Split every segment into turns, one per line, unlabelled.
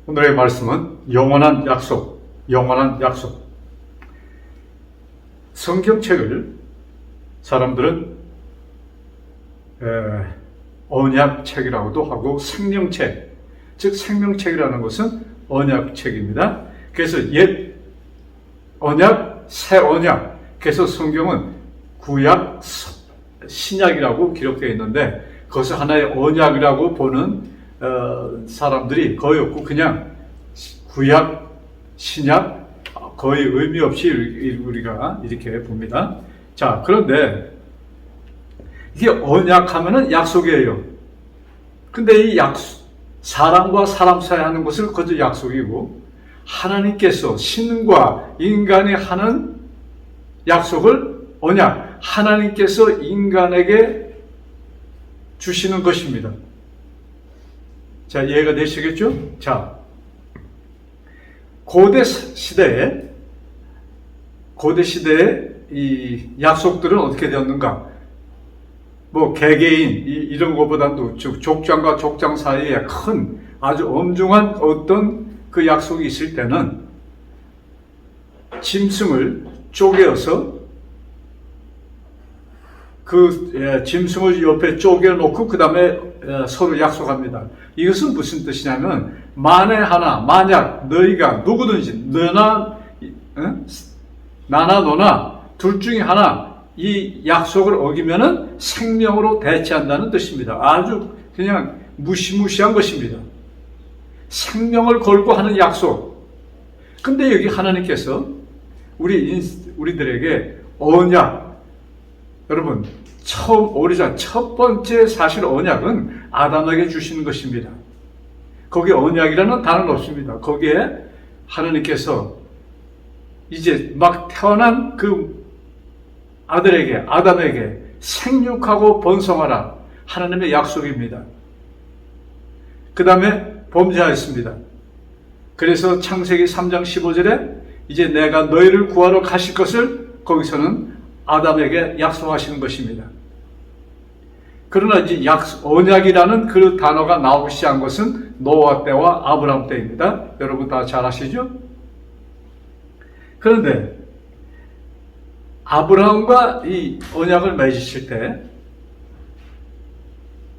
오늘의 말씀은 영원한 약속, 영원한 약속. 성경책을 사람들은 언약책이라고도 하고 생명책, 즉 생명책이라는 것은 언약책입니다. 그래서 옛 언약, 새 언약. 그래서 성경은 구약, 신약이라고 기록되어 있는데 그것을 하나의 언약이라고 보는 사람들이 거의 없고 그냥 구약, 신약 거의 의미 없이 우리가 이렇게 봅니다. 자, 그런데 이게 언약하면은 약속이에요. 근데 이 약속, 사람과 사람 사이 하는 것을 그저 약속이고 하나님께서 신과 인간이 하는 약속을 언약, 하나님께서 인간에게 주시는 것입니다. 자, 이해가 되시겠죠? 자, 고대 시대에 이 약속들은 어떻게 되었는가? 뭐 개개인 이런 것보다도 족장과 족장 사이에 큰 아주 엄중한 어떤 그 약속이 있을 때는 짐승을 쪼개어서 그 짐승을 옆에 쪼개놓고 그 다음에 서로 약속합니다. 이것은 무슨 뜻이냐면 만약 너희가 누구든지 나나 너나 둘 중에 하나 이 약속을 어기면은 생명으로 대체한다는 뜻입니다. 아주 그냥 무시무시한 것입니다. 생명을 걸고 하는 약속. 근데 여기 하나님께서 우리들에게 언약, 여러분 오래전 첫 번째 사실 언약은 아담에게 주시는 것입니다. 거기에 언약이라는 단어는 없습니다. 거기에 하나님께서 이제 막 태어난 그 아담에게 생육하고 번성하라 하나님의 약속입니다. 그 다음에 범죄하였습니다. 그래서 창세기 3장 15절에 이제 내가 너희를 구하러 가실 것을 거기서는 아담에게 약속하시는 것입니다. 그러나 이제 언약이라는 그 단어가 나오기 시작한 것은 노아 때와 아브라함 때입니다. 여러분 다 잘 아시죠? 그런데 아브라함과 이 언약을 맺으실 때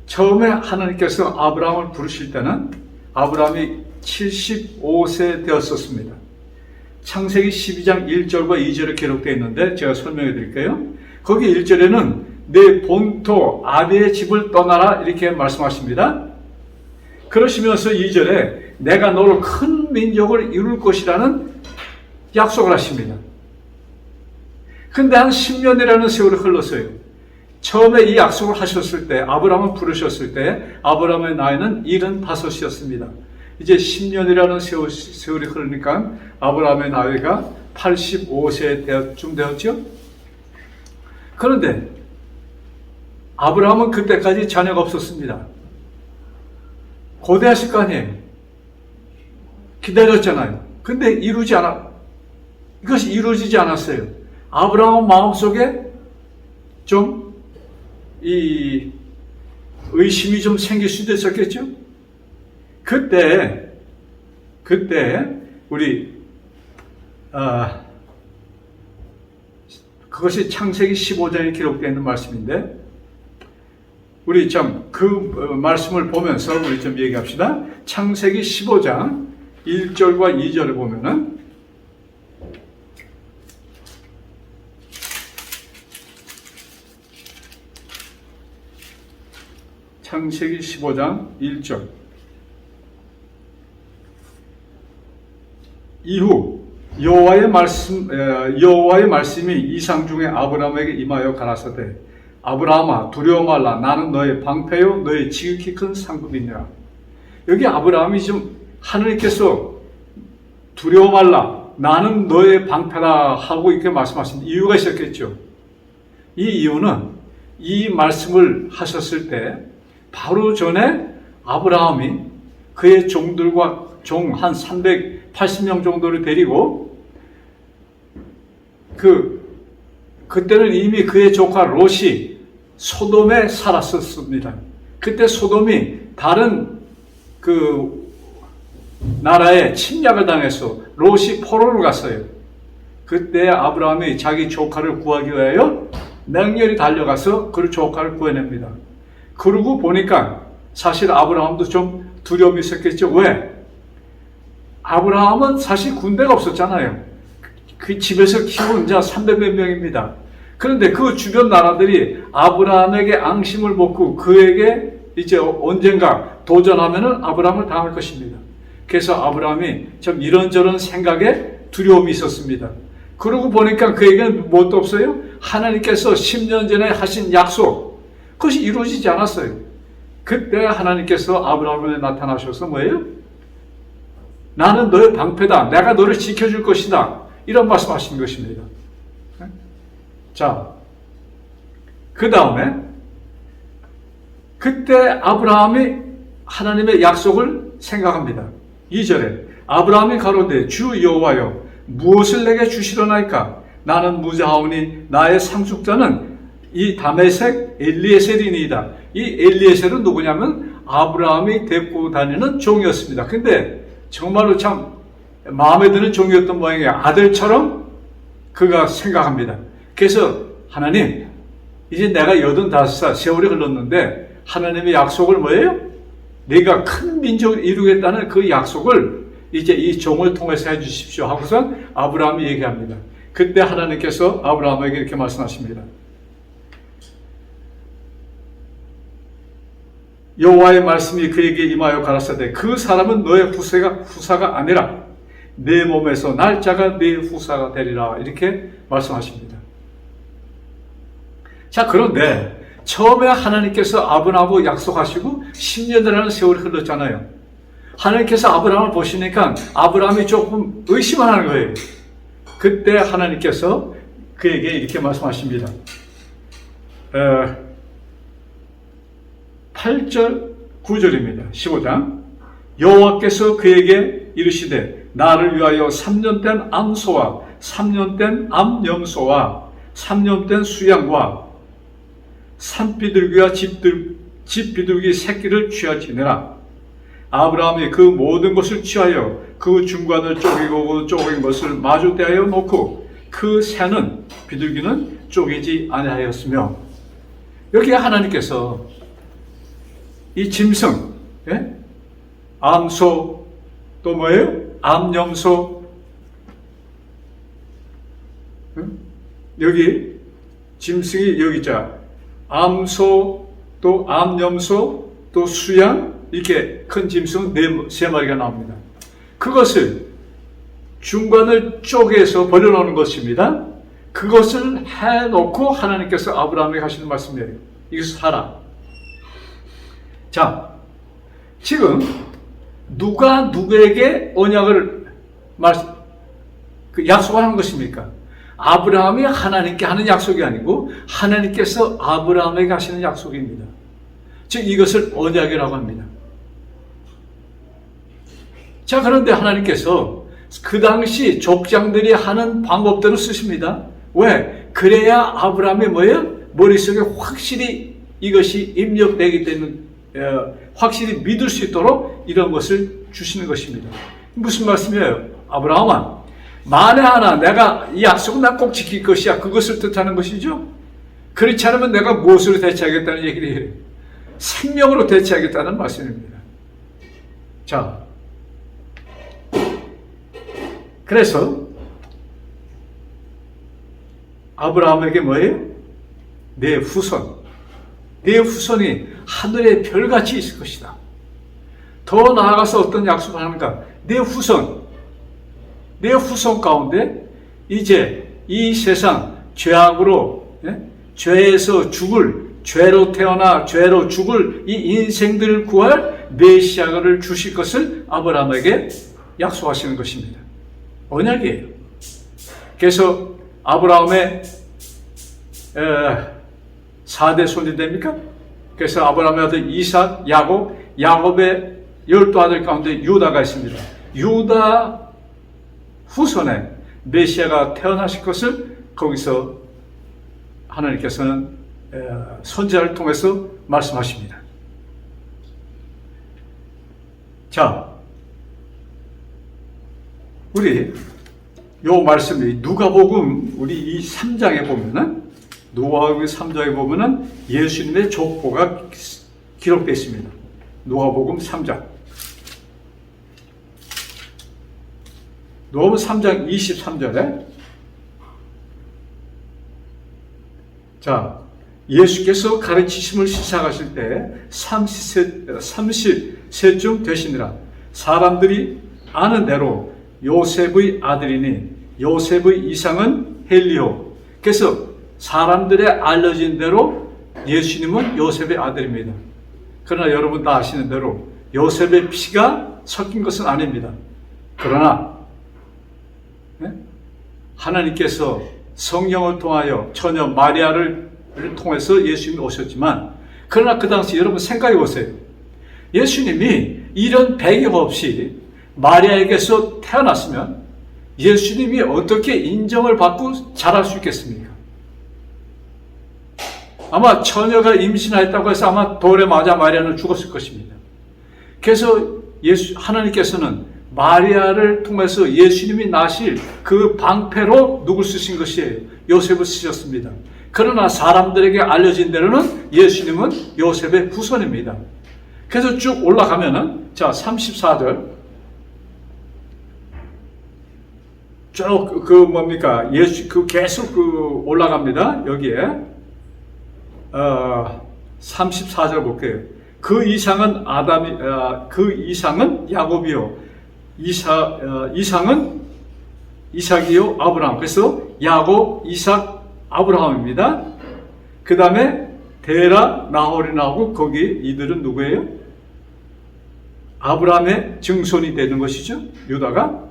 처음에 하나님께서 아브라함을 부르실 때는 아브라함이 75세 되었었습니다. 창세기 12장 1절과 2절에 기록되어 있는데 제가 설명해 드릴게요. 거기 1절에는 내 본토 아비의 집을 떠나라 이렇게 말씀하십니다. 그러시면서 2절에 내가 너를 큰 민족을 이룰 것이라는 약속을 하십니다. 근데 한 10년이라는 세월이 흘렀어요. 처음에 이 약속을 하셨을 때 아브라함을 부르셨을 때 아브라함의 나이는 75이었습니다. 이제 10년이라는 세월이 흐르니까 아브라함의 나이가 85세쯤 되었죠. 그런데 아브라함은 그때까지 자녀가 없었습니다. 고대하실 거 아니에요. 기다렸잖아요. 근데 이것이 이루어지지 않았어요. 아브라함 마음속에 좀 이 의심이 좀 생길 수도 있었겠죠. 그때 그것이 창세기 15장에 기록되어 있는 말씀인데 우리 그 말씀을 보면서 우리 좀 얘기합시다. 창세기 15장 1절과 2절을 보면은 창세기 15장 1절 이후 여호와의 말씀이 이상 중에 아브라함에게 임하여 가라사대 아브라함아 두려워 말라 나는 너의 방패요 너의 지극히 큰 상급이니라. 여기 아브라함이 좀 하나님께서 두려워 말라 나는 너의 방패다 하고 이렇게 말씀하신 이유가 있었겠죠. 이 이유는 이 말씀을 하셨을 때 바로 전에 아브라함이 그의 종들과 한 380명 정도를 데리고 그때는 이미 그의 조카 롯이 소돔에 살았었습니다. 그때 소돔이 다른 나라에 침략을 당해서 롯이 포로로 갔어요. 그때 아브라함이 자기 조카를 구하기 위하여 맹렬히 달려가서 그 조카를 구해냅니다. 그러고 보니까 사실 아브라함도 좀 두려움이 있었겠죠. 왜? 아브라함은 사실 군대가 없었잖아요. 그 집에서 키운 자 300몇 명입니다. 그런데 그 주변 나라들이 아브라함에게 앙심을 먹고 그에게 이제 언젠가 도전하면은 아브라함을 당할 것입니다. 그래서 아브라함이 좀 이런저런 생각에 두려움이 있었습니다. 그러고 보니까 그에게는 뭣도 없어요? 하나님께서 10년 전에 하신 약속, 그것이 이루어지지 않았어요. 그때 하나님께서 아브라함에 나타나셔서 뭐예요? 나는 너의 방패다. 내가 너를 지켜줄 것이다. 이런 말씀하신 것입니다. 자, 그 다음에 그때 아브라함이 하나님의 약속을 생각합니다. 2절에 아브라함이 가로되 주 여호와여 무엇을 내게 주시려나이까? 나는 무자하오니 나의 상속자는 이 다메섹 엘리에셀이니이다. 이 엘리에셀은 누구냐면 아브라함이 데리고 다니는 종이었습니다. 근데 정말로 참 마음에 드는 종이었던 모양이에요. 아들처럼 그가 생각합니다. 그래서 하나님, 이제 내가 85살 세월이 흘렀는데 하나님의 약속을 뭐예요? 내가 큰 민족을 이루겠다는 그 약속을 이제 이 종을 통해서 해주십시오 하고선 아브라함이 얘기합니다. 그때 하나님께서 아브라함에게 이렇게 말씀하십니다. 여호와의 말씀이 그에게 임하여 가라사대 그 사람은 너의 후사가 아니라 내 몸에서 날짜가 네 후사가 되리라 이렇게 말씀하십니다. 자, 그런데 처음에 하나님께서 아브라함하고 약속하시고 10년이라는 세월이 흘렀잖아요. 하나님께서 아브라함을 보시니까 아브라함이 조금 의심을 하는 거예요. 그때 하나님께서 그에게 이렇게 말씀하십니다. 8절 9절입니다. 15장 여호와께서 그에게 이르시되 나를 위하여 3년 된 암소와 3년 된 암염소와 3년 된 수양과 산비둘기와 집비둘기 새끼를 취하지니라. 아브라함이 그 모든 것을 취하여 그 중간을 쪼개고 쪼갠 것을 마주 대하여 놓고 그 새는 비둘기는 쪼개지 아니하였으며, 여기 하나님께서 이 짐승, 예? 암소, 또 뭐예요? 암염소, 여기 짐승이 여기 있자. 암소, 또 암염소, 또 수양, 이렇게 큰 짐승 3마리가 나옵니다. 그것을 중간을 쪼개서 버려놓는 것입니다. 그것을 해놓고 하나님께서 아브라함에게 하시는 말씀이에요. 이것을 하라. 자, 지금 누가 누구에게 언약을 약속하는 것입니까? 아브라함이 하나님께 하는 약속이 아니고 하나님께서 아브라함에게 하시는 약속입니다. 즉 이것을 언약이라고 합니다. 자, 그런데 하나님께서 그 당시 족장들이 하는 방법대로 쓰십니다. 왜? 그래야 아브라함의 뭐예요? 머릿속에 확실히 이것이 입력되기 때문에 확실히 믿을 수 있도록 이런 것을 주시는 것입니다. 무슨 말씀이에요? 아브라함아, 만에 하나 내가 이 약속은 난 꼭 지킬 것이야. 그것을 뜻하는 것이죠. 그렇지 않으면 내가 무엇으로 대체하겠다는 얘기를 해요? 생명으로 대체하겠다는 말씀입니다. 자, 그래서 아브라함에게 뭐예요? 내 후손이 하늘의 별같이 있을 것이다. 더 나아가서 어떤 약속을 하는가? 내 후손 가운데 이제 이 세상 죄악으로, 죄에서 죄로 태어나 죄로 죽을 이 인생들을 구할 메시아를 주실 것을 아브라함에게 약속하시는 것입니다. 언약이에요. 그래서 아브라함의 4대 손이 됩니까? 그래서 아브라함의 아들 이삭, 야곱의 12아들 가운데 유다가 있습니다. 유다 후손에 메시아가 태어나실 것을 거기서 하나님께서는 선지자를 통해서 말씀하십니다. 자, 우리 요 말씀이 누가복음 우리 이 3장에 보면은 누가복음 3장에 보면은 예수님의 족보가 기록되어 있습니다. 누가복음 3장. 누가복음 3장 23절에 자, 예수께서 가르치심을 시작하실 때 30세쯤 되시니라. 사람들이 아는 대로 요셉의 아들이니 요셉의 이상은 헬리오. 그래서 사람들의 알려진 대로 예수님은 요셉의 아들입니다. 그러나 여러분 다 아시는 대로 요셉의 피가 섞인 것은 아닙니다. 그러나 하나님께서 성령을 통하여 처녀 마리아를 통해서 예수님이 오셨지만, 그러나 그 당시 여러분 생각해 보세요. 예수님이 이런 배경 없이 마리아에게서 태어났으면 예수님이 어떻게 인정을 받고 자랄 수 있겠습니까? 아마 처녀가 임신했다고 해서 아마 돌에 맞아 마리아는 죽었을 것입니다. 그래서 하나님께서는 마리아를 통해서 예수님이 나실 그 방패로 누굴 쓰신 것이에요? 요셉을 쓰셨습니다. 그러나 사람들에게 알려진 대로는 예수님은 요셉의 후손입니다. 그래서 쭉 올라가면은, 자, 34절. 쭉, 뭡니까? 계속 올라갑니다. 여기에. 34절 볼게요. 그 이상은 야곱이요. 이상은 이삭이요. 아브라함. 그래서 야곱, 이삭, 아브라함입니다. 그 다음에 데라, 나홀이 나오고, 거기 이들은 누구예요? 아브라함의 증손이 되는 것이죠. 유다가.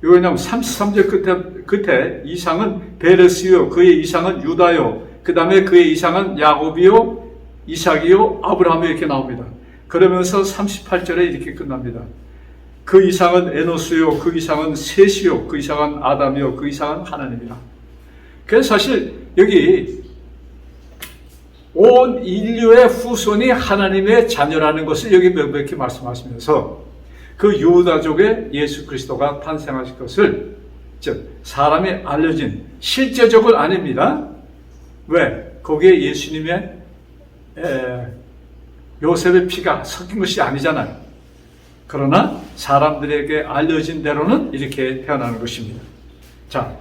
왜냐하면 33절 끝에 이상은 베레스요, 그의 이상은 유다요, 그 다음에 그의 이상은 야곱이요, 이삭이요, 아브라함이 이렇게 나옵니다. 그러면서 38절에 이렇게 끝납니다. 그 이상은 에노스요, 그 이상은 셋이요, 그 이상은 아담이요, 그 이상은 하나님이라. 그래서 사실 여기 온 인류의 후손이 하나님의 자녀라는 것을 여기 명백히 말씀하시면서 그 유다족의 예수 그리스도가 탄생하실 것을, 즉 사람이 알려진 실제적은 아닙니다. 왜? 거기에 예수님의 요셉의 피가 섞인 것이 아니잖아요. 그러나 사람들에게 알려진 대로는 이렇게 태어나는 것입니다. 자,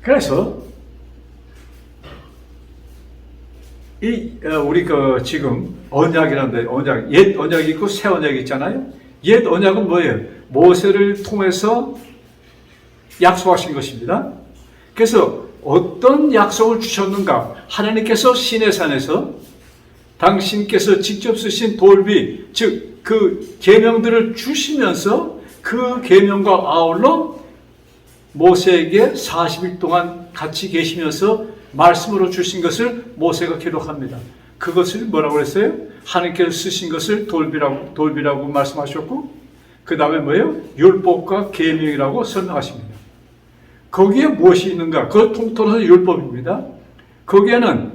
그래서 우리 지금 언약이라는데, 옛 언약이 있고 새 언약이 있잖아요. 옛 언약은 뭐예요? 모세를 통해서 약속하신 것입니다. 그래서 어떤 약속을 주셨는가? 하나님께서 시내산에서 당신께서 직접 쓰신 돌비, 즉 그 계명들을 주시면서 그 계명과 아울러 모세에게 40일 동안 같이 계시면서 말씀으로 주신 것을 모세가 기록합니다. 그것을 뭐라고 했어요? 하나님께서 쓰신 것을 돌비라고 말씀하셨고, 그 다음에 뭐예요? 율법과 계명이라고 설명하십니다. 거기에 무엇이 있는가? 그 통틀어서 율법입니다. 거기에는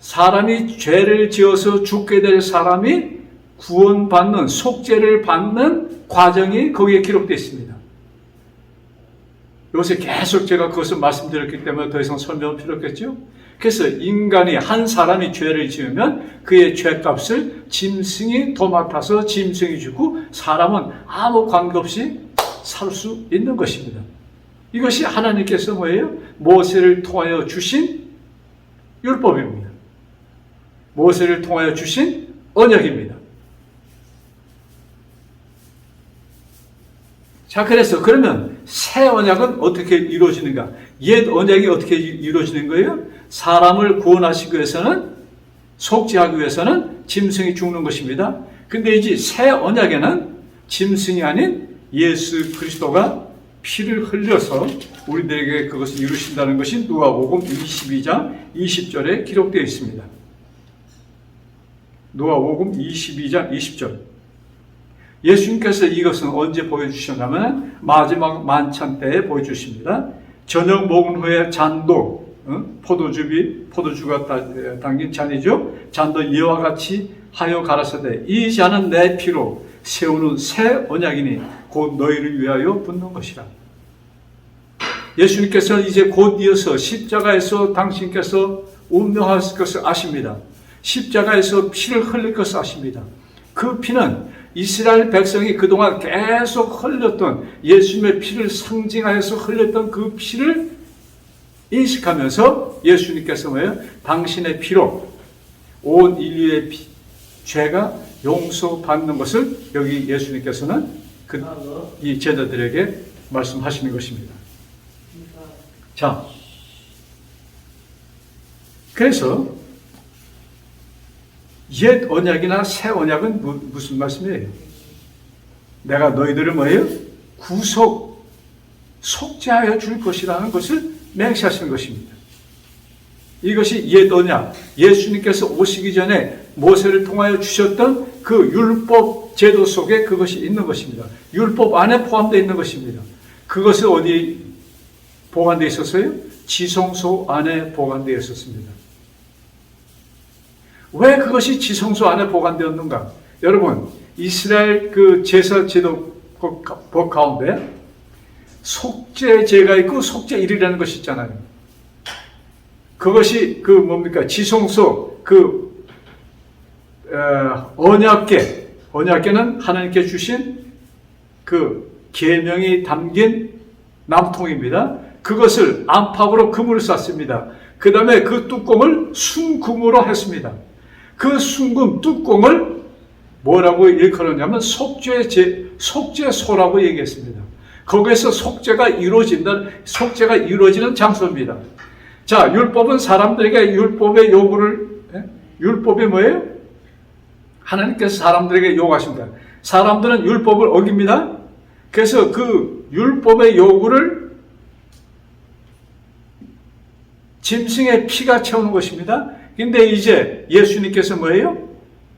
사람이 죄를 지어서 죽게 될 사람이 구원받는, 속죄를 받는 과정이 거기에 기록되어 있습니다. 요새 계속 제가 그것을 말씀드렸기 때문에 더 이상 설명은 필요 없겠죠? 그래서 인간이, 한 사람이 죄를 지으면 그의 죄값을 짐승이 도맡아서 짐승이 주고 사람은 아무 관계없이 살 수 있는 것입니다. 이것이 하나님께서 뭐예요? 모세를 통하여 주신 율법입니다. 모세를 통하여 주신 언약입니다. 자, 그래서 그러면 새 언약은 어떻게 이루어지는가? 옛 언약이 어떻게 이루어지는 거예요? 사람을 구원하시기 위해서는, 속죄하기 위해서는 짐승이 죽는 것입니다. 근데 이제 새 언약에는 짐승이 아닌 예수 그리스도가 피를 흘려서 우리들에게 그것을 이루신다는 것이 누가복음 22장 20절에 기록되어 있습니다. 누가복음 22장 20절. 예수님께서 이것은 언제 보여주셨냐면 마지막 만찬 때에 보여주십니다. 저녁 먹은 후에 잔도, 포도주가 담긴 잔이죠. 잔도 이와 같이 하여 가라사대 이 잔은 내 피로 세우는 새 언약이니 곧 너희를 위하여 붓는 것이라. 예수님께서는 이제 곧 이어서 십자가에서 당신께서 운명하실 것을 아십니다. 십자가에서 피를 흘릴 것을 아십니다. 그 피는 이스라엘 백성이 그동안 계속 흘렸던 예수님의 피를 상징하여서 흘렸던 그 피를 인식하면서 예수님께서 뭐예요? 당신의 피로 온 인류의 죄가 용서받는 것을 여기 예수님께서는 이 제자들에게 말씀하시는 것입니다. 자, 그래서 옛 언약이나 새 언약은 무슨 말씀이에요? 내가 너희들을 뭐예요? 속죄하여 줄 것이라는 것을 맹세하시는 것입니다. 이것이 옛 언약, 예수님께서 오시기 전에 모세를 통하여 주셨던 그 율법 제도 속에 그것이 있는 것입니다. 율법 안에 포함되어 있는 것입니다. 그것은 어디 보관되어 있었어요? 지성소 안에 보관되어 있었습니다. 왜 그것이 지성소 안에 보관되었는가? 여러분, 이스라엘 그 제사 제도법 가운데 속죄제가 있고 속죄일이라는 것이 있잖아요. 그것이 그 뭡니까? 지성소 언약궤는 하나님께 주신 그 계명이 담긴 남통입니다. 그것을 안팎으로 금으로 쌌습니다. 그 다음에 그 뚜껑을 순금으로 했습니다. 그 순금 뚜껑을 뭐라고 일컬었냐면 속죄소라고 얘기했습니다. 거기에서 속죄가 이루어지는 장소입니다. 자, 율법은 사람들에게 율법이 뭐예요? 하나님께서 사람들에게 요구하십니다. 사람들은 율법을 어깁니다. 그래서 그 율법의 요구를 짐승의 피가 채우는 것입니다. 근데 이제 예수님께서 뭐예요?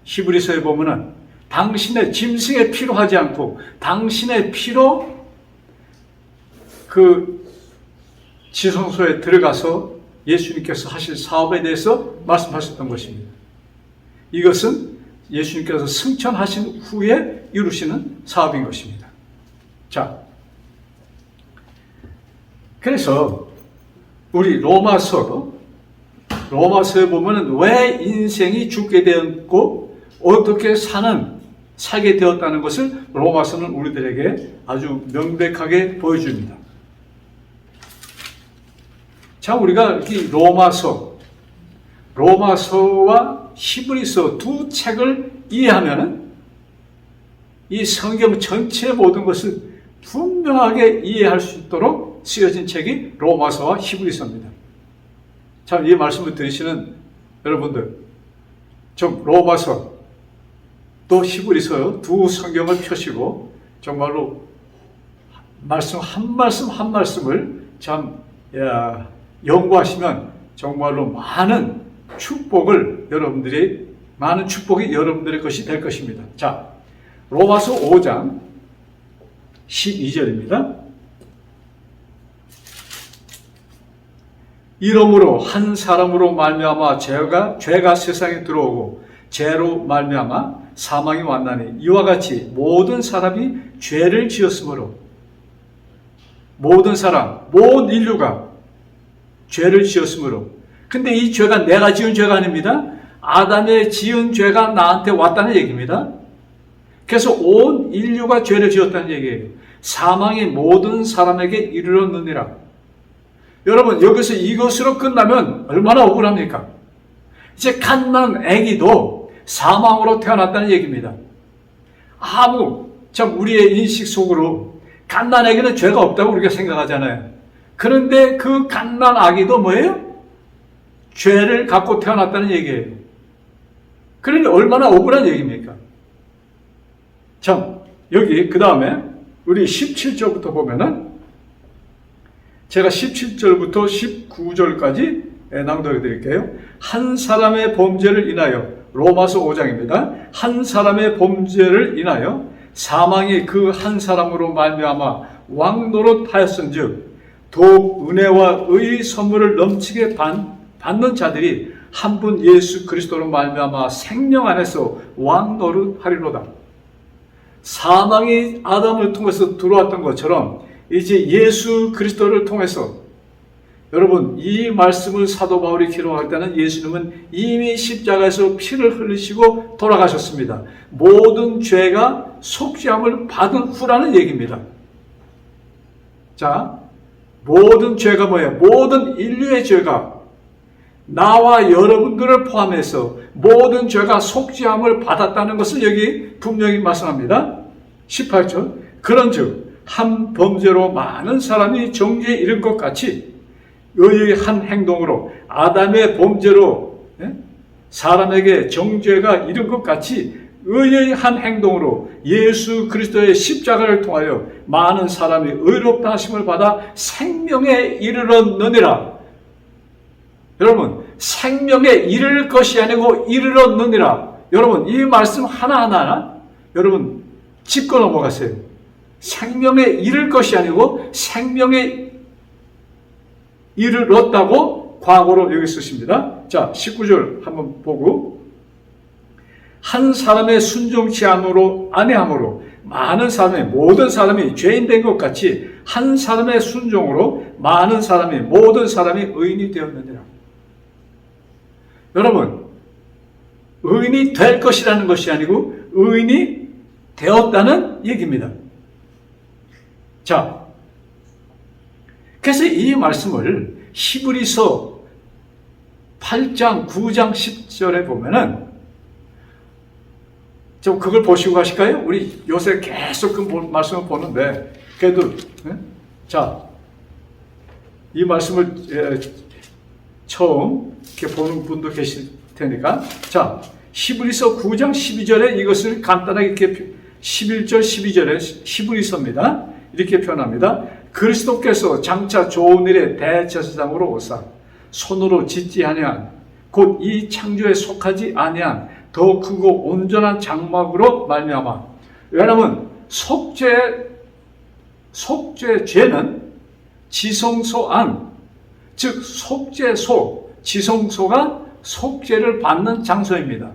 히브리서에 보면은 당신의 짐승의 피로 하지 않고 당신의 피로 그 지성소에 들어가서 예수님께서 하실 사업에 대해서 말씀하셨던 것입니다. 이것은 예수님께서 승천하신 후에 이루시는 사업인 것입니다. 자, 그래서 우리 로마서에 보면은 왜 인생이 죽게 되었고 어떻게 살게 되었다는 것을 로마서는 우리들에게 아주 명백하게 보여줍니다. 자, 우리가 이 로마서와 히브리서 두 책을 이해하면은 이 성경 전체 모든 것을 분명하게 이해할 수 있도록 쓰여진 책이 로마서와 히브리서입니다. 참, 이 말씀을 들으시는 여러분들, 좀 로마서 또 히브리서 두 성경을 펴시고 정말로 말씀 한 말씀을 참 연구하시면 정말로 많은 축복이 여러분들의 것이 될 것입니다. 자, 로마서 5장 12절입니다. 이러므로 한 사람으로 말미암아 죄가 세상에 들어오고 죄로 말미암아 사망이 왔나니 이와 같이 모든 사람이 죄를 지었으므로 모든 인류가 죄를 지었으므로. 근데 이 죄가 내가 지은 죄가 아닙니다. 아담의 지은 죄가 나한테 왔다는 얘기입니다. 그래서 온 인류가 죄를 지었다는 얘기예요. 사망이 모든 사람에게 이르렀느니라. 여러분, 여기서 이것으로 끝나면 얼마나 억울합니까? 이제 갓난 아기도 사망으로 태어났다는 얘기입니다. 참 우리의 인식 속으로 갓난 아기는 죄가 없다고 우리가 생각하잖아요. 그런데 그 갓난 아기도 뭐예요? 죄를 갖고 태어났다는 얘기예요. 그러니 얼마나 억울한 얘기입니까? 참, 여기 그 다음에 우리 17절부터 보면은 제가 17절부터 19절까지 낭독해 드릴게요. 한 사람의 범죄를 인하여, 로마서 5장입니다. 한 사람의 범죄를 인하여 사망이 그 한 사람으로 말미암아 왕노릇하였은즉 더욱 은혜와 의의 선물을 넘치게 받는 자들이 한 분 예수 그리스도로 말미암아 생명 안에서 왕노릇하리로다. 사망이 아담을 통해서 들어왔던 것처럼 이제 예수 그리스도를 통해서, 여러분, 이 말씀을 사도 바울이 기록할 때는 예수님은 이미 십자가에서 피를 흘리시고 돌아가셨습니다. 모든 죄가 속죄함을 받은 후라는 얘기입니다. 자, 모든 죄가 뭐예요? 모든 인류의 죄가, 나와 여러분들을 포함해서 모든 죄가 속죄함을 받았다는 것을 여기 분명히 말씀합니다. 18절, 그런즉 한 범죄로 많은 사람이 정죄에 이른 것 같이 의의 한 행동으로 아담의 범죄로 사람에게 정죄가 이른 것 같이 의의 한 행동으로 예수 그리스도의 십자가를 통하여 많은 사람이 의롭다 하심을 받아 생명에 이르렀느니라. 여러분, 생명에 이를 것이 아니고 이르렀느니라. 여러분, 이 말씀 하나하나 여러분 짚고 넘어가세요. 생명에 이를 것이 아니고 생명에 이르렀다고 과거로 여기 쓰십니다. 자, 19절 한번 보고, 한 사람의 순종치 아니함으로 많은 사람의 모든 사람이 죄인 된 것 같이 한 사람의 순종으로 많은 사람이 모든 사람이 의인이 되었느니라. 여러분, 의인이 될 것이라는 것이 아니고 의인이 되었다는 얘기입니다. 자, 그래서 이 말씀을 히브리서 8장, 9장, 10절에 보면은, 좀 그걸 보시고 가실까요? 우리 요새 계속 그 말씀을 보는데, 그래도, 자, 이 말씀을 처음 이렇게 보는 분도 계실 테니까, 자, 히브리서 9장 12절에 이것을 간단하게 이렇게 11절, 12절에 히브리서입니다. 이렇게 표현합니다. 그리스도께서 장차 좋은 일의 대제사장으로 오사 손으로 짓지 아니한 곧 이 창조에 속하지 아니한 더 크고 온전한 장막으로 말미암아. 왜냐하면 속죄죄는 지성소 안, 즉 속죄소, 지성소가 속죄를 받는 장소입니다.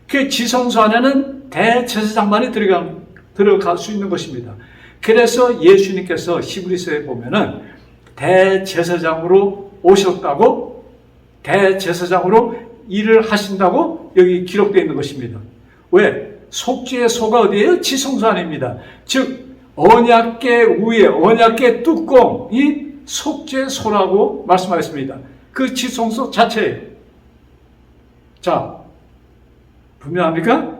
그 지성소 안에는 대제사장만이 들어갈 수 있는 것입니다. 그래서 예수님께서 히브리서에 보면은 대제사장으로 오셨다고, 대제사장으로 일을 하신다고 여기 기록되어 있는 것입니다. 왜? 속죄의 소가 어디예요? 지성소 안입니다. 즉 언약궤 위에 언약궤 뚜껑이 속죄소라고 말씀하셨습니다. 그 지성소 자체예요. 자, 분명합니까?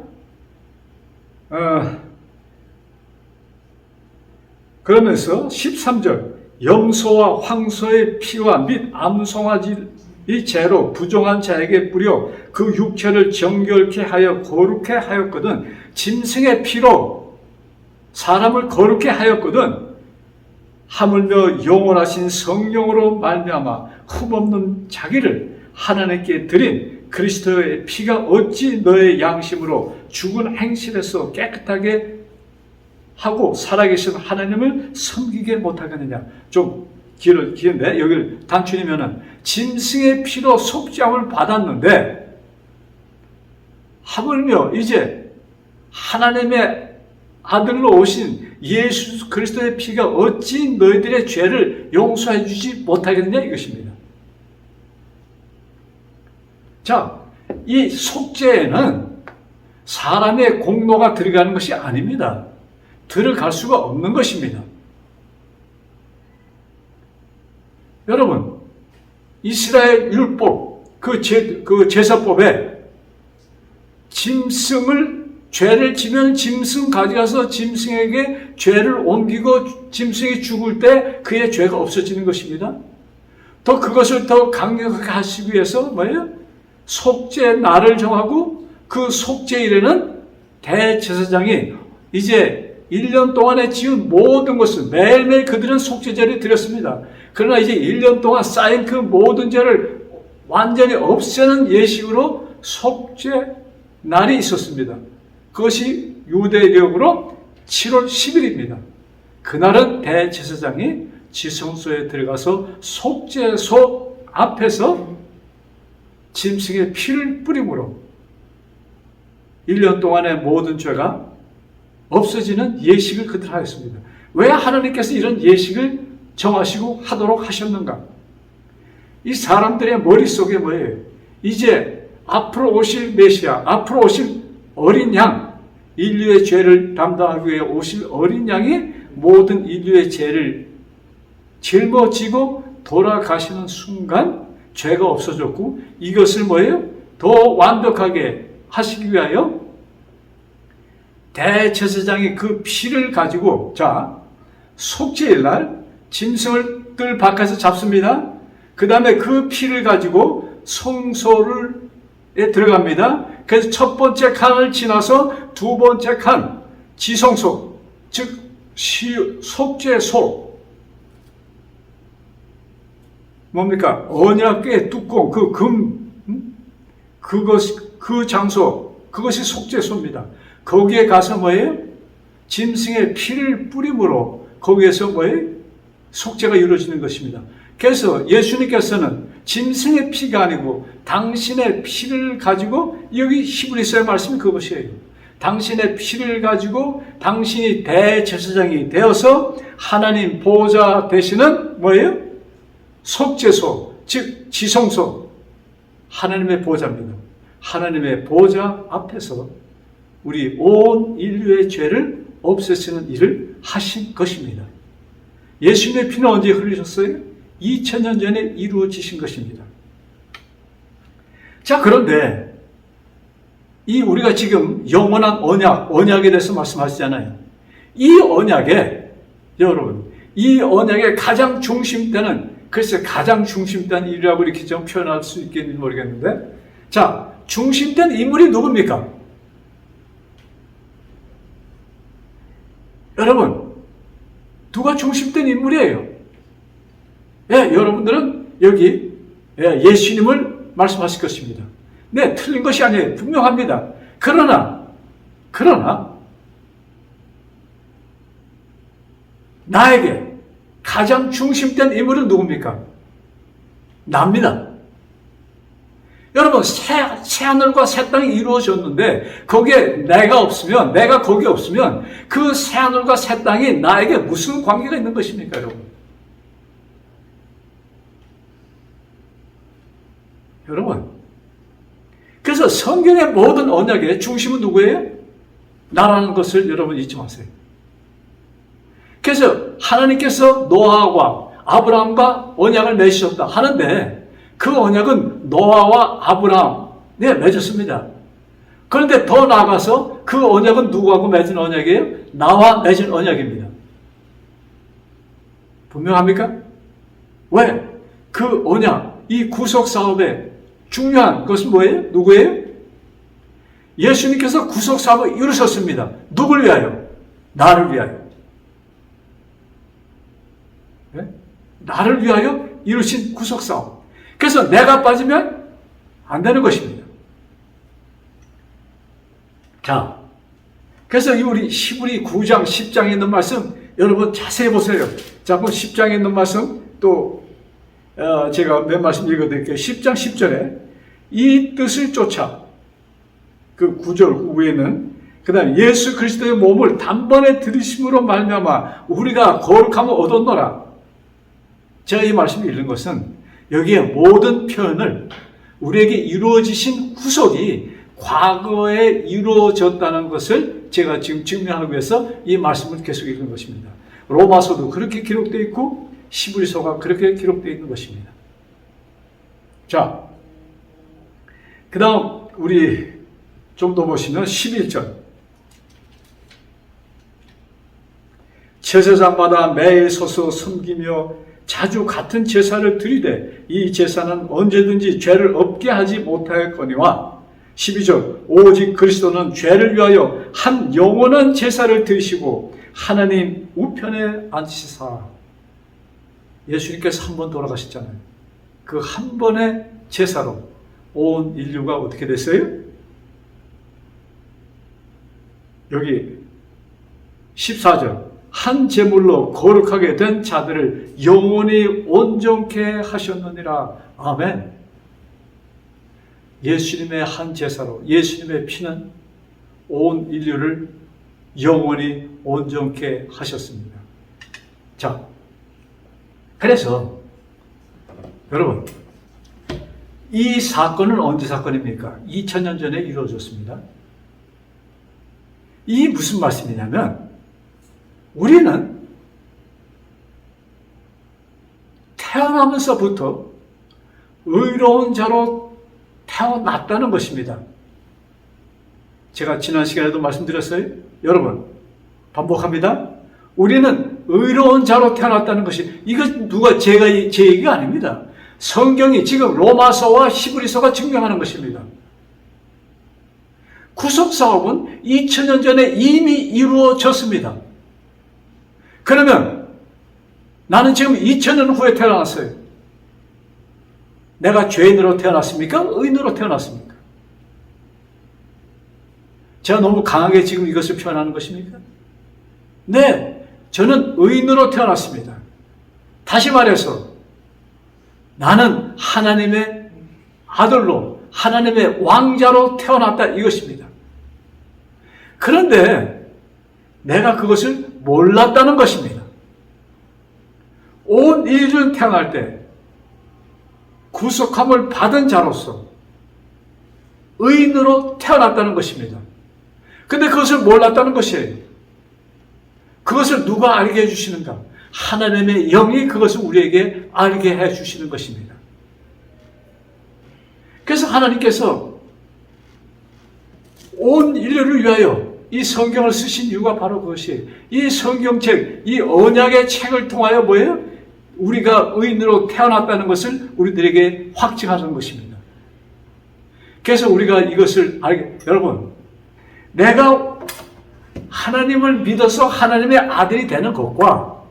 그러면서 13절, 염소와 황소의 피와 및 암송아지의 죄로 부정한 자에게 뿌려 그 육체를 정결케 하여 거룩케 하였거든, 짐승의 피로 사람을 거룩케 하였거든, 하물며 영원하신 성령으로 말미암아 흠없는 자기를 하나님께 드린 그리스도의 피가 어찌 너의 양심으로 죽은 행실에서 깨끗하게 하고 살아계신 하나님을 섬기게 못하겠느냐. 좀 길은데 여기를 단추이면은 짐승의 피로 속죄함을 받았는데 하물며 이제 하나님의 아들로 오신 예수 그리스도의 피가 어찌 너희들의 죄를 용서해 주지 못하겠느냐 이것입니다. 자, 이 속죄에는 사람의 공로가 들어가는 것이 아닙니다. 들어갈 수가 없는 것입니다. 여러분, 이스라엘 율법, 그 제사법에 죄를 지면 짐승 가져가서 짐승에게 죄를 옮기고 짐승이 죽을 때 그의 죄가 없어지는 것입니다. 또 그것을 더 강력하게 하시기 위해서 뭐예요? 속죄 날을 정하고 그 속죄일에는 대제사장이 이제 1년 동안에 지은 모든 것을 매일매일 그들은 속죄제를 드렸습니다. 그러나 이제 1년 동안 쌓인 그 모든 죄를 완전히 없애는 예식으로 속죄 날이 있었습니다. 그것이 유대력으로 7월 10일입니다. 그날은 대제사장이 지성소에 들어가서 속죄소 앞에서 짐승의 피를 뿌림으로 1년 동안의 모든 죄가 없어지는 예식을 그들 하였습니다. 왜 하나님께서 이런 예식을 정하시고 하도록 하셨는가? 이 사람들의 머릿속에 뭐예요? 이제 앞으로 오실 메시아, 앞으로 오실 어린 양, 인류의 죄를 담당하기 위해 오실 어린 양이 모든 인류의 죄를 짊어지고 돌아가시는 순간 죄가 없어졌고, 이것을 뭐예요? 더 완벽하게 하시기 위하여 대제사장이 그 피를 가지고, 자, 속죄일 날 짐승을 뜰 밖에서 잡습니다. 그 다음에 그 피를 가지고 성소에 들어갑니다. 그래서 첫 번째 칸을 지나서 두 번째 칸, 지성소, 즉 속죄소, 뭡니까? 언약궤 뚜껑, 그 금, 그 장소, 그것이 속죄소입니다. 거기에 가서 뭐예요? 짐승의 피를 뿌림으로 거기에서 뭐예요? 속죄가 이루어지는 것입니다. 그래서 예수님께서는 짐승의 피가 아니고 당신의 피를 가지고, 여기 히브리서의 말씀이 그것이에요. 당신의 피를 가지고 당신이 대제사장이 되어서 하나님 보호자 되시는 뭐예요? 속죄소, 즉 지성소, 하나님의 보호자입니다. 하나님의 보호자 앞에서 우리 온 인류의 죄를 없애시는 일을 하신 것입니다. 예수님의 피는 언제 흘리셨어요? 2000년 전에 이루어지신 것입니다. 자, 그런데 이 우리가 지금 영원한 언약에 대해서 말씀하시잖아요. 이 언약에, 여러분, 이 언약의 가장 중심대는, 글쎄 가장 중심된 인이라고 이렇게 좀 표현할 수 있겠는지 모르겠는데, 자, 중심된 인물이 누굽니까? 여러분, 누가 중심된 인물이에요? 예, 여러분들은 여기 예수님을 말씀하실 것입니다. 네, 틀린 것이 아니에요. 분명합니다. 그러나 나에게 가장 중심된 인물은 누굽니까? 나입니다. 여러분, 새 하늘과 새 땅이 이루어졌는데 거기에 내가 거기 없으면 그 새 하늘과 새 땅이 나에게 무슨 관계가 있는 것입니까, 여러분? 그래서 성경의 모든 언약의 중심은 누구예요? 나라는 것을 여러분 잊지 마세요. 그래서 하나님께서 노아와 아브라함과 언약을 맺으셨다 하는데, 그 언약은 노아와 아브라함에 맺었습니다. 그런데 더 나아가서 그 언약은 누구하고 맺은 언약이에요? 나와 맺은 언약입니다. 분명합니까? 왜? 그 언약, 이 구속 사업의 중요한 것은 뭐예요? 누구예요? 예수님께서 구속 사업을 이루셨습니다. 누굴 위하여? 나를 위하여. 네? 나를 위하여 이루신 구속 사업. 그래서 내가 빠지면 안 되는 것입니다. 자, 그래서 우리 히브리 9장, 10장에 있는 말씀 여러분 자세히 보세요. 자, 그럼 10장에 있는 말씀 또 제가 몇 말씀 읽어드릴게요. 10장 10절에 이 뜻을 쫓아, 그 9절 후에는 그 다음에 예수 그리스도의 몸을 단번에 들이심으로 말미암아 우리가 거룩함을 얻었노라. 제가 이 말씀을 읽는 것은 여기에 모든 표현을 우리에게 이루어지신 구속이 과거에 이루어졌다는 것을 제가 지금 증명하기 위해서 이 말씀을 계속 읽는 것입니다. 로마서도 그렇게 기록되어 있고 히브리서가 그렇게 기록되어 있는 것입니다. 자, 그 다음 우리 좀 더 보시면 11절. 제사장마다 매일 서서 섬기며 자주 같은 제사를 드리되 이 제사는 언제든지 죄를 없게 하지 못하였거니와 12절. 오직 그리스도는 죄를 위하여 한 영원한 제사를 드리시고 하나님 우편에 앉으시사. 예수님께서 한 번 돌아가셨잖아요. 그 한 번의 제사로 온 인류가 어떻게 됐어요? 여기 14절. 한 제물로 거룩하게 된 자들을 영원히 온전케 하셨느니라. 아멘. 예수님의 한 제사로 예수님의 피는 온 인류를 영원히 온전케 하셨습니다. 자, 그래서 여러분, 이 사건은 언제 사건입니까? 2000년 전에 이루어졌습니다. 이 무슨 말씀이냐면 우리는 태어나면서부터 의로운 자로 태어났다는 것입니다. 제가 지난 시간에도 말씀드렸어요. 여러분, 반복합니다. 우리는 의로운 자로 태어났다는 것이, 이거 제 얘기가 아닙니다. 성경이 지금 로마서와 히브리서가 증명하는 것입니다. 구속사업은 2000년 전에 이미 이루어졌습니다. 그러면 나는 지금 2000년 후에 태어났어요. 내가 죄인으로 태어났습니까? 의인으로 태어났습니까? 제가 너무 강하게 지금 이것을 표현하는 것입니까? 네, 저는 의인으로 태어났습니다. 다시 말해서 나는 하나님의 아들로, 하나님의 왕자로 태어났다 이것입니다. 그런데 내가 그것을 몰랐다는 것입니다. 온 인류는 태어날 때 구속함을 받은 자로서 의인으로 태어났다는 것입니다. 근데 그것을 몰랐다는 것이에요. 그것을 누가 알게 해주시는가? 하나님의 영이 그것을 우리에게 알게 해주시는 것입니다. 그래서 하나님께서 온 인류를 위하여 이 성경을 쓰신 이유가 바로 그것이에요. 이 성경책, 이 언약의 책을 통하여 뭐예요? 우리가 의인으로 태어났다는 것을 우리들에게 확증하는 것입니다. 그래서 우리가 이것을 여러분, 내가 하나님을 믿어서 하나님의 아들이 되는 것과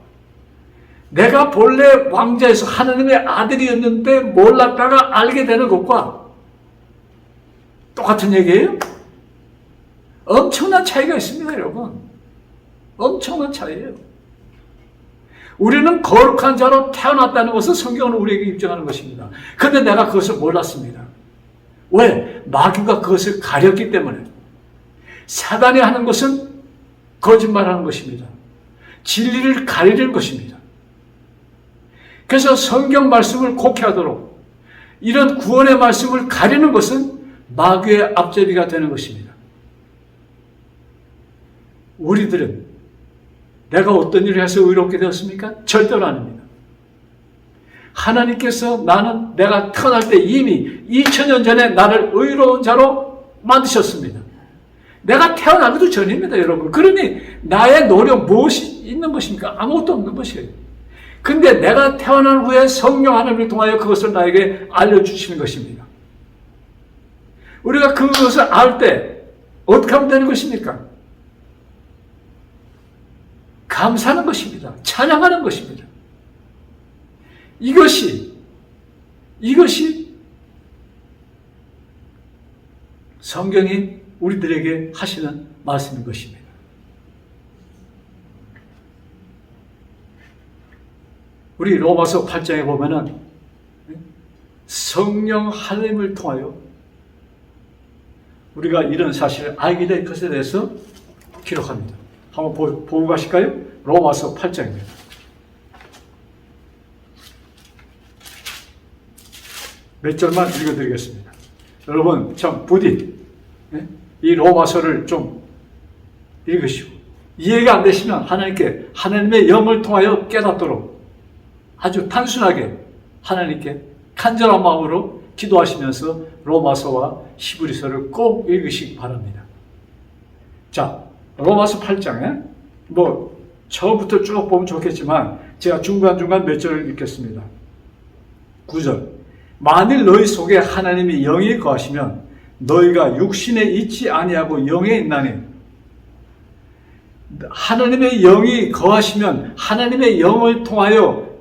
내가 본래 왕자에서 하나님의 아들이었는데 몰랐다가 알게 되는 것과 똑같은 얘기예요? 엄청난 차이가 있습니다, 여러분. 엄청난 차이예요. 우리는 거룩한 자로 태어났다는 것을 성경은 우리에게 입증하는 것입니다. 그런데 내가 그것을 몰랐습니다. 왜? 마귀가 그것을 가렸기 때문에. 사단이 하는 것은 거짓말하는 것입니다. 진리를 가리는 것입니다. 그래서 성경 말씀을 곡해하도록 이런 구원의 말씀을 가리는 것은 마귀의 앞제비가 되는 것입니다. 우리들은 내가 어떤 일을 해서 의롭게 되었습니까? 절대로 아닙니다. 하나님께서 내가 태어날 때 이미 2000년 전에 나를 의로운 자로 만드셨습니다. 내가 태어나기도 전입니다, 여러분. 그러니 나의 노력 무엇이 있는 것입니까? 아무것도 없는 것이에요. 근데 내가 태어난 후에 성령 하나님을 통하여 그것을 나에게 알려주시는 것입니다. 우리가 그것을 알 때 어떻게 하면 되는 것입니까? 감사하는 것입니다. 찬양하는 것입니다. 이것이 성경이 우리들에게 하시는 말씀인 것입니다. 우리 로마서 8장에 보면은 성령 하나님을 통하여 우리가 이런 사실을 알게 된 것에 대해서 기록합니다. 한번 보고 가실까요? 로마서 8장입니다. 몇 절만 읽어드리겠습니다. 여러분 참 부디 이 로마서를 좀 읽으시고 이해가 안 되시면 하나님께 하나님의 영을 통하여 깨닫도록 아주 단순하게 하나님께 간절한 마음으로 기도하시면서 로마서와 히브리서를 꼭 읽으시기 바랍니다. 자, 로마서 8장에 처음부터 쭉 보면 좋겠지만 제가 중간중간 몇 절을 읽겠습니다. 9절. 만일 너희 속에 하나님의 영이 거하시면 너희가 육신에 있지 아니하고 영에 있나니. 하나님의 영이 거하시면 하나님의 영을 통하여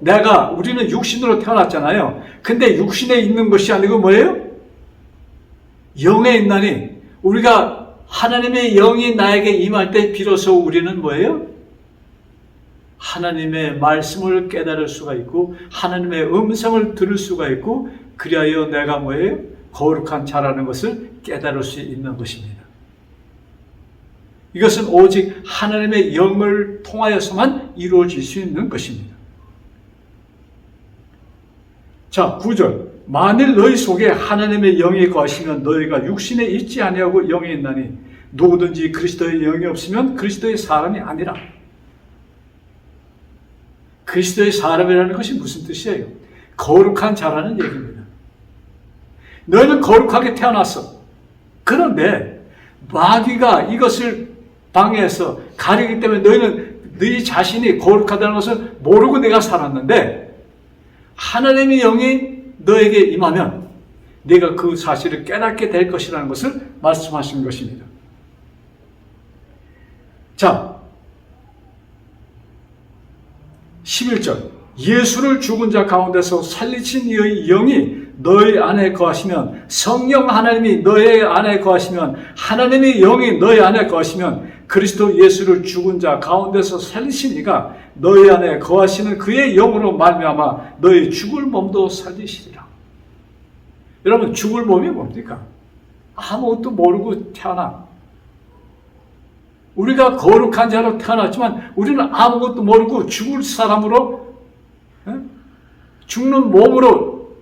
우리는 육신으로 태어났잖아요. 근데 육신에 있는 것이 아니고 뭐예요? 영에 있나니. 우리가 하나님의 영이 나에게 임할 때 비로소 우리는 뭐예요? 하나님의 말씀을 깨달을 수가 있고 하나님의 음성을 들을 수가 있고 그리하여 내가 뭐예요? 거룩한 자라는 것을 깨달을 수 있는 것입니다. 이것은 오직 하나님의 영을 통하여서만 이루어질 수 있는 것입니다. 자, 9절. 만일 너희 속에 하나님의 영이 거하시면 너희가 육신에 있지 아니하고 영이 있나니 누구든지 그리스도의 영이 없으면 그리스도의 사람이 아니라. 그리스도의 사람이라는 것이 무슨 뜻이에요? 거룩한 자라는 얘기입니다. 너희는 거룩하게 태어났어. 그런데 마귀가 이것을 방해해서 가리기 때문에 너희는 너희 자신이 거룩하다는 것을 모르고 내가 살았는데 하나님의 영이 너에게 임하면 네가 그 사실을 깨닫게 될 것이라는 것을 말씀하신 것입니다. 자, 11절. 예수를 죽은 자 가운데서 살리신 이의 영이 너희 안에 거하시면, 성령 하나님이 너희 안에 거하시면, 하나님의 영이 너희 안에 거하시면 그리스도 예수를 죽은 자 가운데서 살리신 이가 너희 안에 거하시는 그의 영으로 말미암아 너희 죽을 몸도 살리시리라. 여러분, 죽을 몸이 뭡니까? 아무것도 모르고 태어나. 우리가 거룩한 자로 태어났지만 우리는 아무것도 모르고 죽을 사람으로, 죽는 몸으로,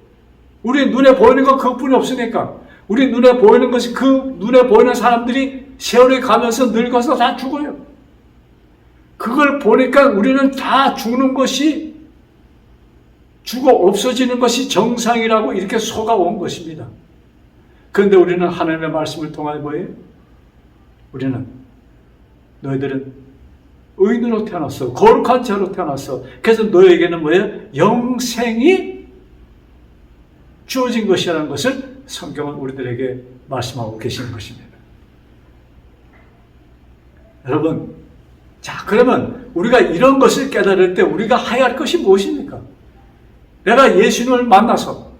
우리 눈에 보이는 건 그것뿐이 없으니까, 우리 눈에 보이는 것이 그 눈에 보이는 사람들이 세월이 가면서 늙어서 다 죽어요. 그걸 보니까 우리는 다 죽는 것이, 죽어 없어지는 것이 정상이라고 이렇게 속아온 것입니다. 그런데 우리는 하나님의 말씀을 통하여 뭐예요? 우리는, 너희들은 의인으로 태어났어. 거룩한 자로 태어났어. 그래서 너에게는 뭐예요? 영생이 주어진 것이라는 것을 성경은 우리들에게 말씀하고 계시는 것입니다. 여러분, 자, 그러면 우리가 이런 것을 깨달을 때 우리가 해야 할 것이 무엇입니까? 내가 예수님을 만나서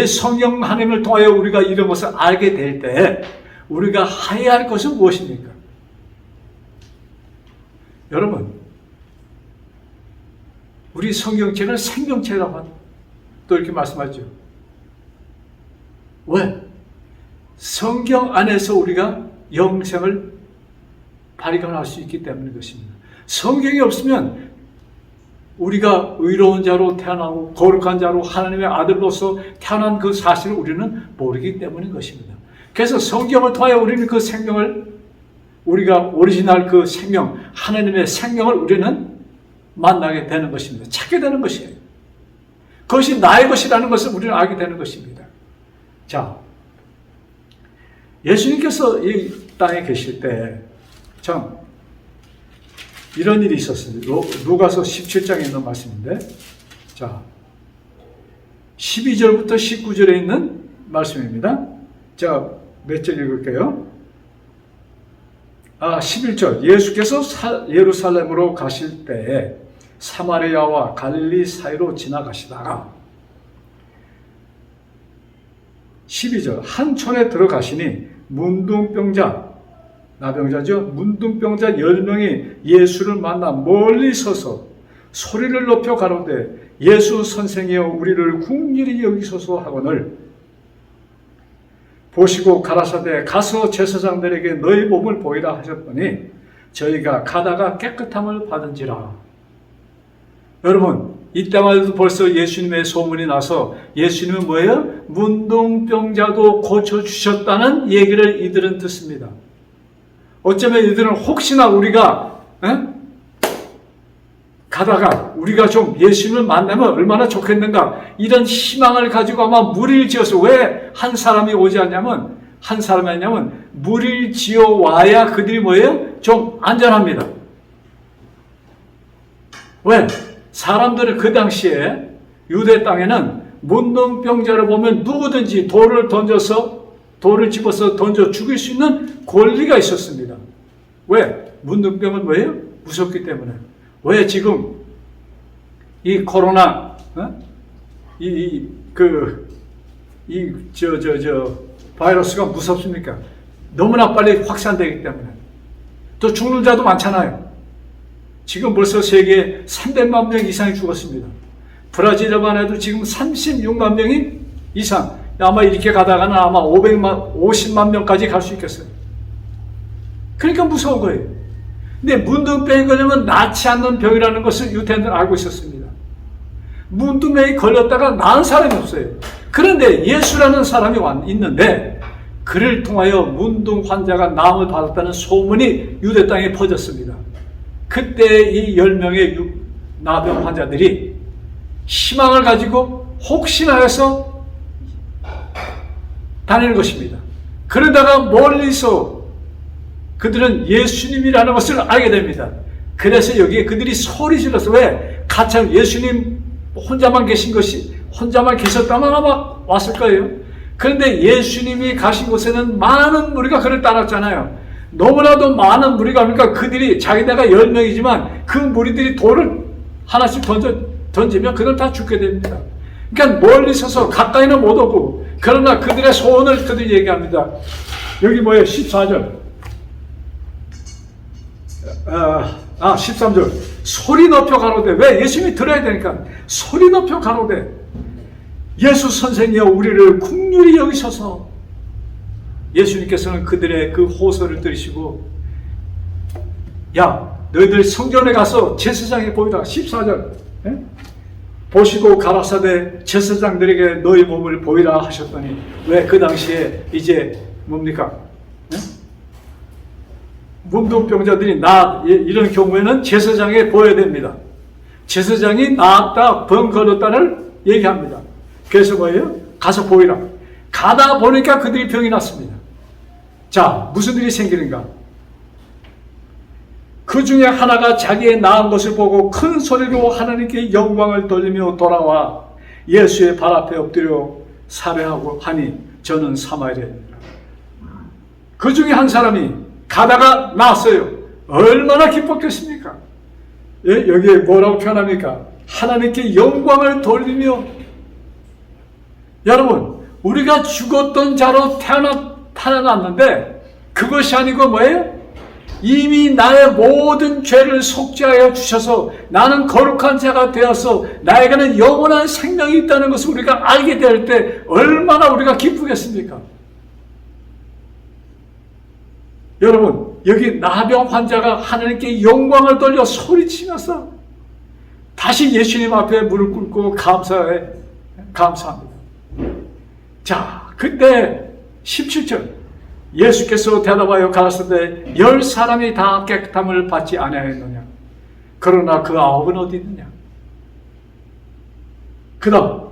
성령 하나님을 통하여 우리가 이런 것을 알게 될 때 우리가 해야 할 것은 무엇입니까? 여러분, 우리 성경책은 생명책이라고 또 이렇게 말씀하죠. 왜? 성경 안에서 우리가 영생을 발견할 수 있기 때문인 것입니다. 성경이 없으면 우리가 의로운 자로 태어나고 거룩한 자로 하나님의 아들로서 태어난 그 사실을 우리는 모르기 때문인 것입니다. 그래서 성경을 통하여 우리는 그 생명을, 우리가 오리지널 그 생명, 하나님의 생명을 우리는 만나게 되는 것입니다. 찾게 되는 것이에요. 그것이 나의 것이라는 것을 우리는 알게 되는 것입니다. 자, 예수님께서 이 땅에 계실 때 참 이런 일이 있었어요. 누가서 17장에 있는 말씀인데, 자, 12절부터 19절에 있는 말씀입니다. 자, 몇 절 읽을게요. 11절. 예수께서 예루살렘으로 가실 때에 사마리아와 갈릴리 사이로 지나가시다가 12절. 한 촌에 들어가시니 문둥병자, 나병자죠. 문둥병자 10명이 예수를 만나 멀리 서서 소리를 높여 가로되 예수 선생이여 우리를 긍휼히 여기소서 하거늘 보시고 가라사대 가서 제사장들에게 너희 몸을 보이라 하셨더니 저희가 가다가 깨끗함을 받은지라. 여러분, 이때만 해도 벌써 예수님의 소문이 나서 예수님은 뭐예요? 문둥병자도 고쳐주셨다는 얘기를 이들은 듣습니다. 어쩌면 이들은 혹시나 우리가 가다가 우리가 좀 예수님을 만나면 얼마나 좋겠는가, 이런 희망을 가지고 아마 무리를 지어서, 왜 한 사람이 오지 않냐면, 한 사람이 아니냐면 무리를 지어 와야 그들이 뭐예요? 좀 안전합니다. 왜? 사람들은 그 당시에 유대 땅에는 문둥병자를 보면 누구든지 돌을 집어서 던져 죽일 수 있는 권리가 있었습니다. 왜? 문둥병은 뭐예요? 무섭기 때문에. 왜 지금 이 코로나, 바이러스가 무섭습니까? 너무나 빨리 확산되기 때문에. 또 죽는 자도 많잖아요. 지금 벌써 세계에 300만 명 이상이 죽었습니다. 브라질에만 해도 지금 36만 명이 이상, 아마 이렇게 가다가는 아마 50만 명까지 갈 수 있겠어요. 그러니까 무서운 거예요. 근데 문둥병이 걸리면 낫지 않는 병이라는 것을 유대인들은 알고 있었습니다. 문둥병이 걸렸다가 나은 사람이 없어요. 그런데 예수라는 사람이 있는데 그를 통하여 문둥 환자가 나음을 받았다는 소문이 유대 땅에 퍼졌습니다. 그때 이 10명의 나병 환자들이 희망을 가지고 혹시나 해서 다니는 것입니다. 그러다가 멀리서 그들은 예수님이라는 것을 알게 됩니다. 그래서 여기에 그들이 소리 질러서, 왜? 가참 예수님 혼자만 계셨다면 아마 왔을 거예요. 그런데 예수님이 가신 곳에는 많은 무리가 그를 따랐잖아요. 너무나도 많은 무리가, 그러니까 그들이 자기네가 10명이지만 그 무리들이 돌을 하나씩 던지면 그들 다 죽게 됩니다. 그러니까 멀리 서서 가까이는 못 오고, 그러나 그들의 소원을 그들이 얘기합니다. 여기 뭐예요? 14절. 13절. 소리 높여 가로되, 왜? 예수님이 들어야 되니까 소리 높여 가로되, 예수 선생이여 우리를 긍휼히 여기셔서. 예수님께서는 그들의 그 호소를 들으시고, 야, 너희들 성전에 가서 제사장에 보이라. 14절. 보시고 가라사대 제사장들에게 너희 몸을 보이라 하셨더니, 왜? 그 당시에 이제 뭡니까? 문둥병자들이 이런 경우에는 제사장에 보여야 됩니다. 제사장이 나았다, 병 걸렸다를 얘기합니다. 그래서 뭐예요? 가서 보이라. 가다 보니까 그들이 병이 났습니다. 자, 무슨 일이 생기는가? 그 중에 하나가 자기의 나은 것을 보고 큰 소리로 하나님께 영광을 돌리며 돌아와 예수의 발 앞에 엎드려 살해하고 하니, 저는 사마리아입니다. 그 중에 한 사람이 가다가 나왔어요. 얼마나 기뻤겠습니까? 예, 여기에 뭐라고 표현합니까? 하나님께 영광을 돌리며. 여러분, 우리가 죽었던 자로 태어났는데 그것이 아니고 뭐예요? 이미 나의 모든 죄를 속죄하여 주셔서 나는 거룩한 자가 되어서 나에게는 영원한 생명이 있다는 것을 우리가 알게 될 때 얼마나 우리가 기쁘겠습니까? 여러분, 여기 나병 환자가 하나님께 영광을 돌려 소리치면서 다시 예수님 앞에 무릎 꿇고 감사합니다. 자, 그때 17절. 예수께서 대답하여 가라사대, 10사람이 다 깨끗함을 받지 아니하였느냐? 그러나 그 9은 어디 있느냐? 그 다음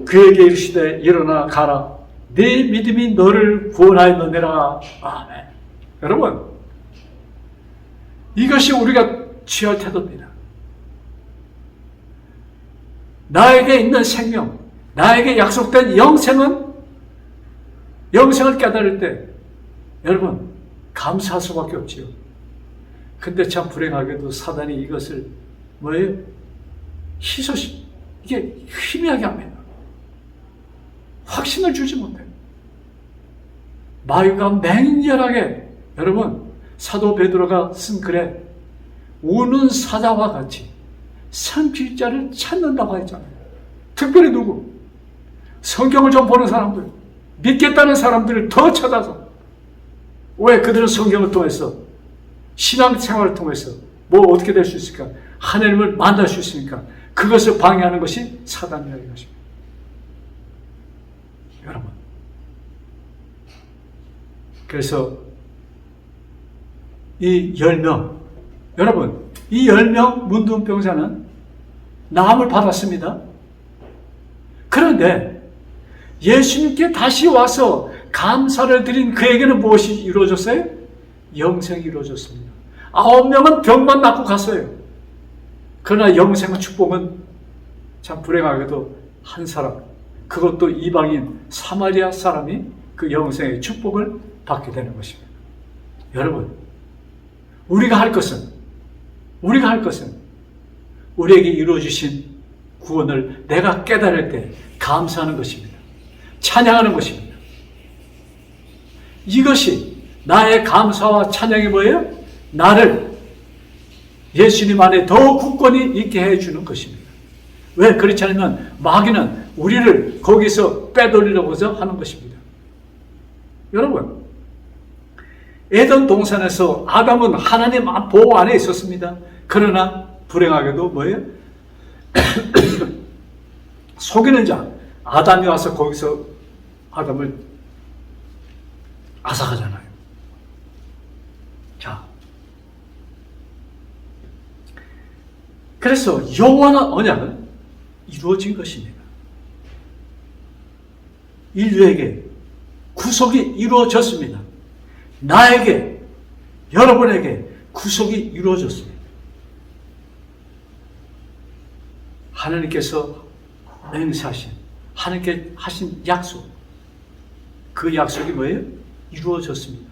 그에게 이르시되, 일어나 가라. 네 믿음이 너를 구원하였느니라. 아멘. 여러분, 이것이 우리가 취할 태도입니다. 나에게 있는 생명, 나에게 약속된 영생을 깨달을 때 여러분 감사할 수밖에 없지요. 근데 참 불행하게도 사단이 이것을 뭐예요? 이게 희미하게 합니다. 확신을 주지 못해요. 마귀가 맹렬하게, 여러분, 사도 베드로가 쓴 글에 우는 사자와 같이 산길자를 찾는다고 했잖아요. 특별히 누구? 성경을 좀 보는 사람들, 믿겠다는 사람들을 더 찾아서. 왜? 그들은 성경을 통해서, 신앙생활을 통해서 뭐 어떻게 될 수 있을까? 하나님을 만날 수 있으니까 그것을 방해하는 것이 사단이라는 것입니다. 여러분, 그래서 이 10명, 여러분, 이 10명 문둥병자는 나음을 받았습니다. 그런데 예수님께 다시 와서 감사를 드린 그에게는 무엇이 이루어졌어요? 영생이 이루어졌습니다. 9명은 병만 낫고 갔어요. 그러나 영생의 축복은 참 불행하게도 한 사람, 그것도 이방인 사마리아 사람이 그 영생의 축복을 받게 되는 것입니다. 여러분, 우리가 할 것은 우리에게 이루어주신 구원을 내가 깨달을 때 감사하는 것입니다. 찬양하는 것입니다. 이것이 나의 감사와 찬양이 뭐예요? 나를 예수님 안에 더 굳건히 있게 해주는 것입니다. 왜? 그렇지 않으면 마귀는 우리를 거기서 빼돌리려고자 하는 것입니다. 여러분, 에덴 동산에서 아담은 하나님 보호 안에 있었습니다. 그러나 불행하게도 뭐예요? 속이는 자 아담이 와서 거기서 아담을 앗아가잖아요. 자, 그래서 영원한 언약은 이루어진 것입니다. 인류에게 구속이 이루어졌습니다. 나에게, 여러분에게 구속이 이루어졌습니다. 하나님께서 맹세하신, 하나님께 하신 약속, 그 약속이 뭐예요? 이루어졌습니다.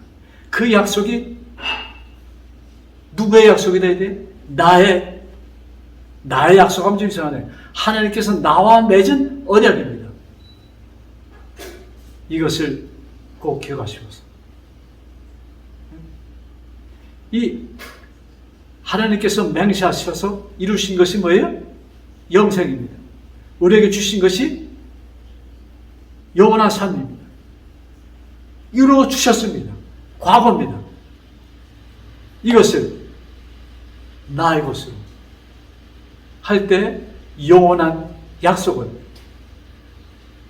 그 약속이 누구의 약속이 돼야 돼? 나의 약속하면 좀 이상하네. 하나님께서 나와 맺은 언약입니다. 이것을 꼭 기억하시면서 이 하나님께서 맹세하셔서 이루신 것이 뭐예요? 영생입니다. 우리에게 주신 것이 영원한 삶입니다. 이루어 주셨습니다. 과거입니다. 이것을 나의 것으로 할 때 영원한 약속은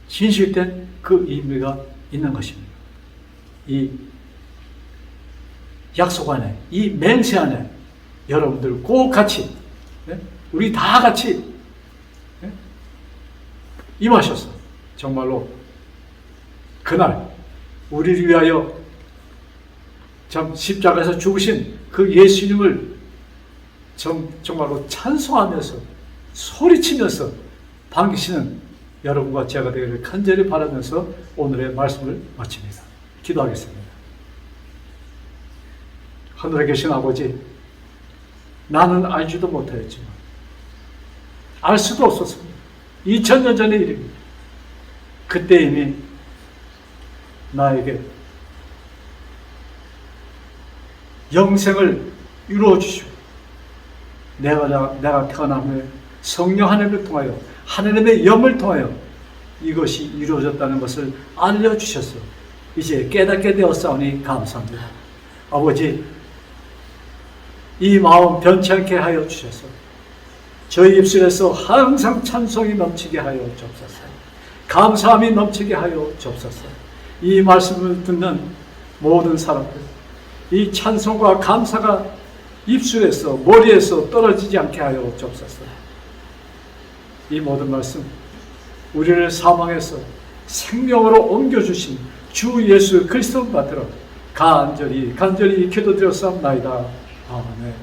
진실된 그 의미가 있는 것입니다. 이 약속 안에, 이 맹세 안에 여러분들 꼭 같이, 우리 다 같이 임하셔서 정말로 그날 우리를 위하여 참 십자가에서 죽으신 그 예수님을 정말로 찬송하면서 소리치면서 반기시는 여러분과 제가 되기를 간절히 바라면서 오늘의 말씀을 마칩니다. 기도하겠습니다. 하늘에 계신 아버지, 나는 알지도 못하였지만 알 수도 없었습니다. 2000년 전의 일입니다. 그때 이미 나에게 영생을 이루어 주시고 내가 태어난 후에 성령 하나님을 통하여 하나님의 영을 통하여 이것이 이루어졌다는 것을 알려주셔서 이제 깨닫게 되었사오니 감사합니다. 아버지, 이 마음 변치 않게 하여 주셔서 저희 입술에서 항상 찬송이 넘치게 하여 주옵소서. 감사함이 넘치게 하여 주옵소서. 이 말씀을 듣는 모든 사람들, 이 찬송과 감사가 입술에서 머리에서 떨어지지 않게 하여 주옵소서. 이 모든 말씀 우리를 사망에서 생명으로 옮겨주신 주 예수 그리스도 받들어 간절히 기도드렸사옵나이다. 아멘.